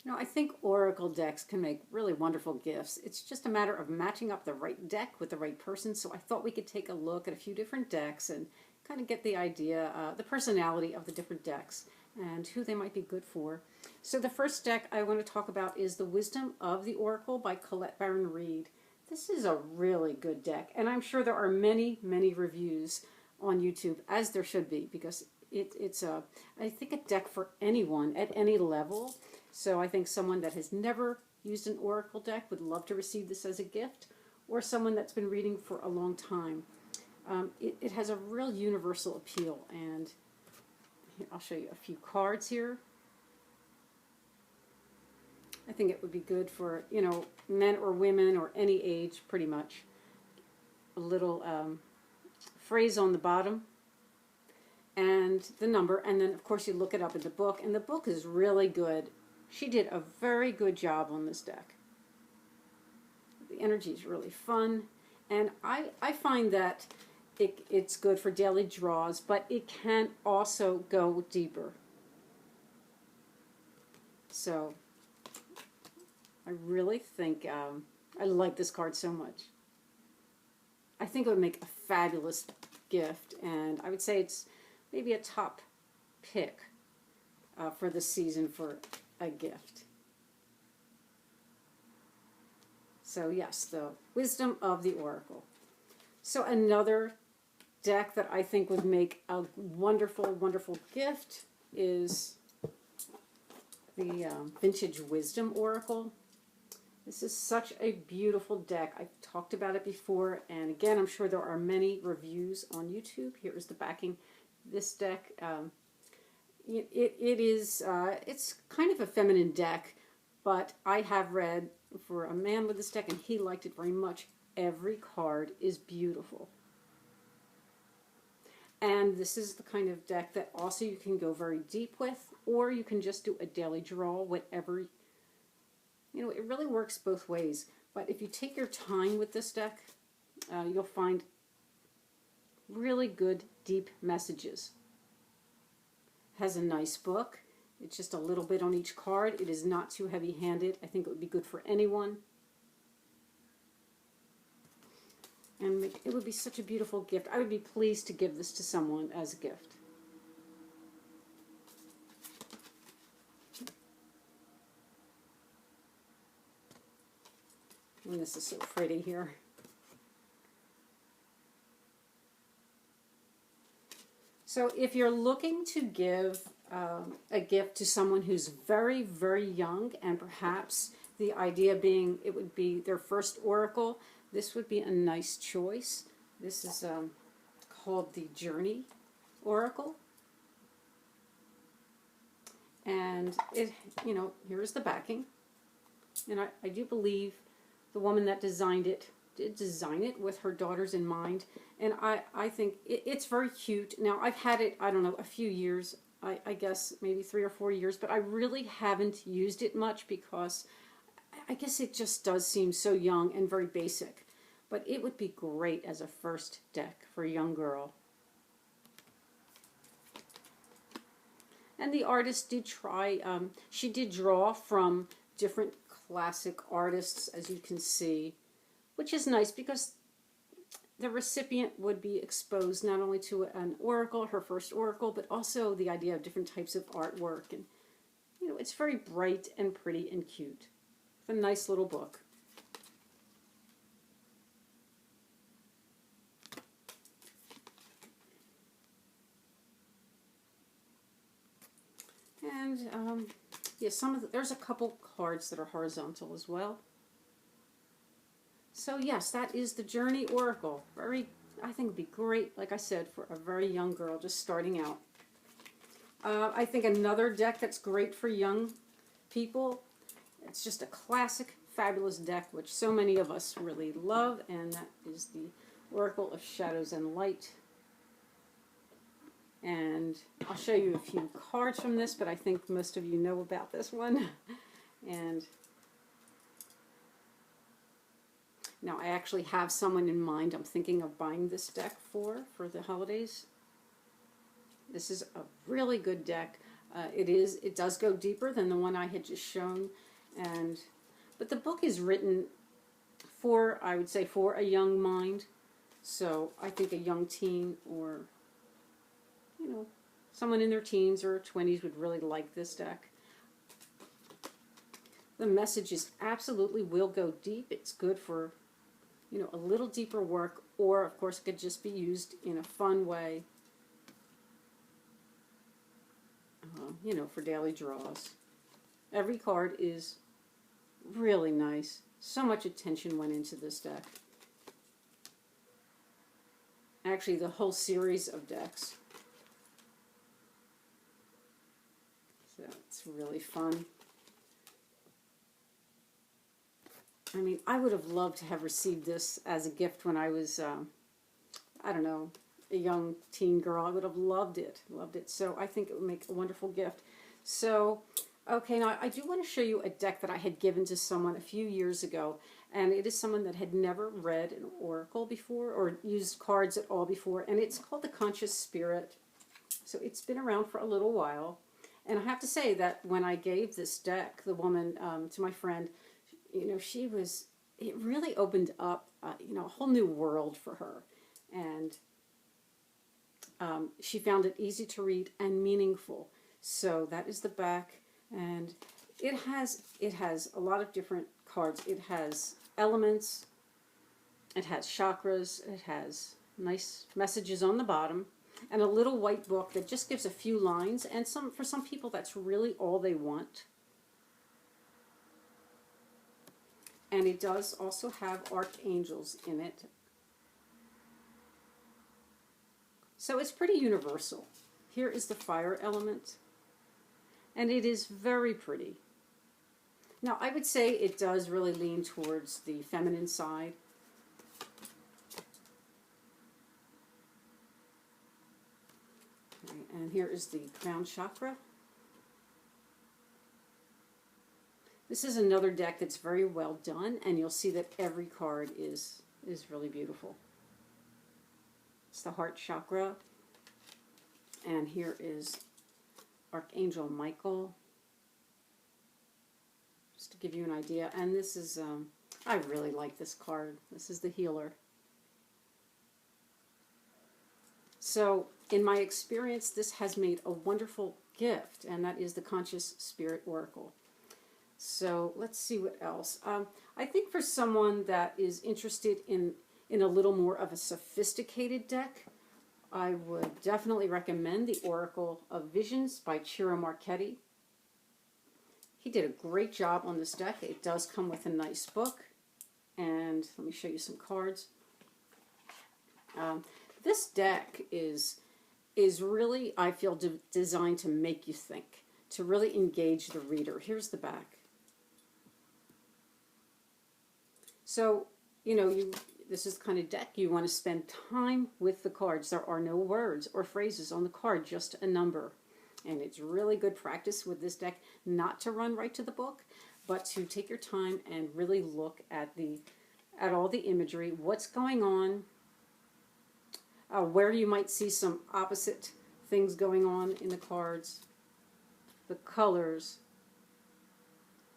You know, I think oracle decks can make really wonderful gifts. It's just a matter of matching up the right deck with the right person. So I thought we could take a look at a few different decks and kind of get the idea, the personality of the different decks and who they might be good for. So the first deck I want to talk about is The Wisdom of the Oracle by Colette Baron Reid. This is a really good deck, and I'm sure there are many, many reviews on YouTube, as there should be, because it's I think, a deck for anyone at any level. So I think someone that has never used an oracle deck would love to receive this as a gift, or someone that's been reading for a long time. It has a real universal appeal, and I'll show you a few cards here. I think it would be good for, you know, men or women or any age, pretty much. A little phrase on the bottom and the number, and then of course you look it up in the book, and the book is really good. She did a very good job on this deck. The energy is really fun, and I find that it's good for daily draws, but it can also go deeper. So I really think I like this card so much. I think it would make a fabulous gift, and I would say it's maybe a top pick for the season for a gift. So yes, the Wisdom of the Oracle. So another deck that I think would make a wonderful, wonderful gift is the Vintage Wisdom Oracle. This is such a beautiful deck. I've talked about it before, and again, I'm sure there are many reviews on YouTube. Here is the backing. This deck, it's kind of a feminine deck, but I have read for a man with this deck, and he liked it very much. Every card is beautiful. And this is the kind of deck that also you can go very deep with, or you can just do a daily draw, whatever. You know, it really works both ways. But if you take your time with this deck, you'll find really good, deep messages. It has a nice book. It's just a little bit on each card. It is not too heavy-handed. I think it would be good for anyone. And it would be such a beautiful gift. I would be pleased to give this to someone as a gift. And this is so pretty here. So if you're looking to give a gift to someone who's very, very young, and perhaps the idea being it would be their first oracle, this would be a nice choice. This is called the Journey Oracle. And it, you know, here's the backing. And I do believe the woman that designed it did design it with her daughters in mind. And I think it's very cute. Now, I've had it, I don't know, a few years. I guess maybe 3 or 4 years. But I really haven't used it much because I guess it just does seem so young and very basic. But it would be great as a first deck for a young girl. And the artist did try, she did draw from different classic artists, as you can see, which is nice because the recipient would be exposed not only to an oracle, her first oracle, but also the idea of different types of artwork. And, you know, it's very bright and pretty and cute. It's a nice little book. And yeah, there's a couple cards that are horizontal as well. So yes, that is the Journey Oracle. I think would be great, like I said, for a very young girl just starting out. I think another deck that's great for young people, it's just a classic, fabulous deck, which so many of us really love, and that is the Oracle of Shadows and Light. And I'll show you a few cards from this, but I think most of you know about this one. And now I actually have someone in mind I'm thinking of buying this deck for the holidays. This is a really good deck. It does go deeper than the one I had just shown, but the book is written for, I would say, for a young mind. So I think a young teen, or someone in their teens or 20s would really like this deck. The messages absolutely will go deep. It's good for, a little deeper work, or of course it could just be used in a fun way, for daily draws. Every card is really nice. So much attention went into this deck. Actually, the whole series of decks. So it's really fun. I mean, I would have loved to have received this as a gift when I was, I don't know, a young teen girl. I would have loved it. Loved it. So I think it would make a wonderful gift. So, okay, now I do want to show you a deck that I had given to someone a few years ago. And it is someone that had never read an oracle before or used cards at all before. And it's called the Conscious Spirit. So it's been around for a little while. And I have to say that when I gave this deck, the woman, to my friend, it really opened up, a whole new world for her. And she found it easy to read and meaningful. So that is the back. And it has a lot of different cards. It has elements. It has chakras. It has nice messages on the bottom. And a little white book that just gives a few lines. And for some people, that's really all they want. And it does also have archangels in it. So it's pretty universal. Here is the fire element. And it is very pretty. Now, I would say it does really lean towards the feminine side. Okay, and here is the crown chakra. This is another deck that's very well done, and you'll see that every card is really beautiful. It's the heart chakra, and here is Archangel Michael, just to give you an idea. And this is, I really like this card. This is the healer. So, in my experience, this has made a wonderful gift, and that is the Conscious Spirit Oracle. So let's see what else. I think for someone that is interested in a little more of a sophisticated deck, I would definitely recommend the Oracle of Visions by Ciro Marchetti. He did a great job on this deck. It does come with a nice book. And let me show you some cards. This deck is really, I feel, designed to make you think, to really engage the reader. Here's the back. So, this is the kind of deck you want to spend time with the cards. There are no words or phrases on the card, just a number. And it's really good practice with this deck not to run right to the book, but to take your time and really look at all the imagery, what's going on, where you might see some opposite things going on in the cards, the colors,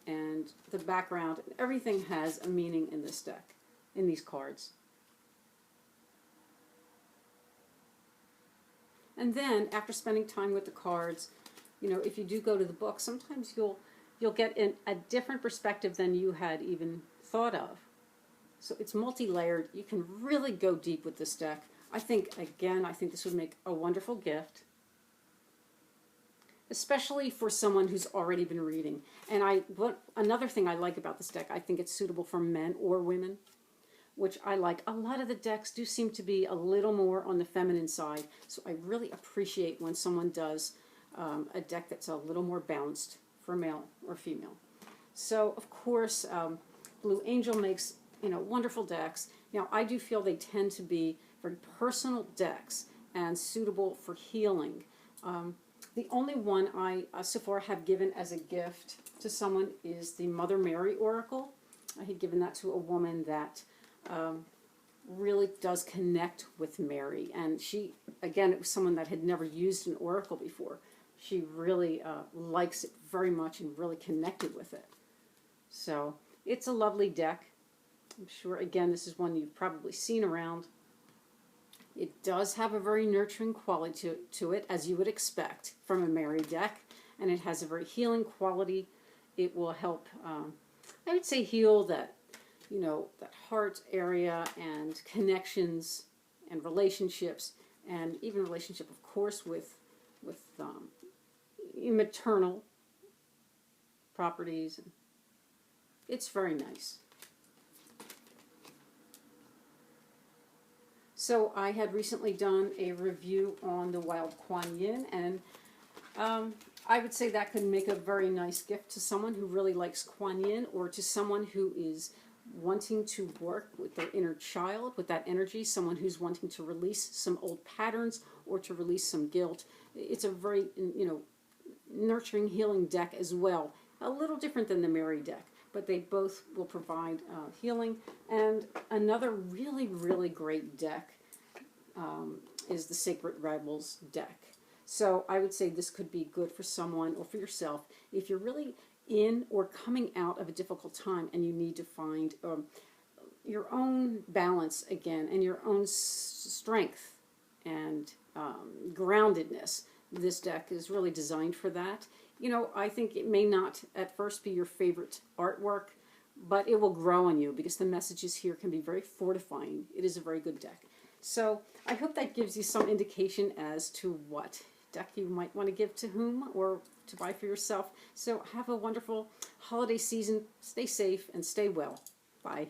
and the background. Everything has a meaning in this deck, in these cards. And then, after spending time with the cards, if you do go to the book, sometimes you'll get a different perspective than you had even thought of. So it's multi-layered. You can really go deep with this deck. I think this would make a wonderful gift, especially for someone who's already been reading. And another thing I like about this deck, I think it's suitable for men or women, which I like. A lot of the decks do seem to be a little more on the feminine side, so I really appreciate when someone does a deck that's a little more balanced for male or female. So, of course, Blue Angel makes wonderful decks. Now, I do feel they tend to be very personal decks and suitable for healing. The only one I so far have given as a gift to someone is the Mother Mary Oracle. I had given that to a woman that really does connect with Mary. And she, again, it was someone that had never used an oracle before. she really likes it very much and really connected with it. So it's a lovely deck. I'm sure, again, this is one you've probably seen around. It does have a very nurturing quality to it, as you would expect from a Mary deck, and it has a very healing quality. It will help, I would say, heal that, that heart area and connections and relationships, and even relationship, of course, with maternal properties. It's very nice. So I had recently done a review on the Wild Kuan Yin, and I would say that could make a very nice gift to someone who really likes Kuan Yin, or to someone who is wanting to work with their inner child, with that energy, someone who's wanting to release some old patterns or to release some guilt. It's a very, nurturing, healing deck as well. A little different than the Mary deck, but they both will provide healing. And another really, really great deck is the Sacred Rebels deck. So I would say this could be good for someone or for yourself if you're really in or coming out of a difficult time and you need to find your own balance again and your own strength and groundedness. This deck is really designed for that. I think it may not at first be your favorite artwork, but it will grow on you because the messages here can be very fortifying. It is a very good deck. So I hope that gives you some indication as to what deck you might want to give to whom or to buy for yourself. So have a wonderful holiday season. Stay safe and stay well. Bye.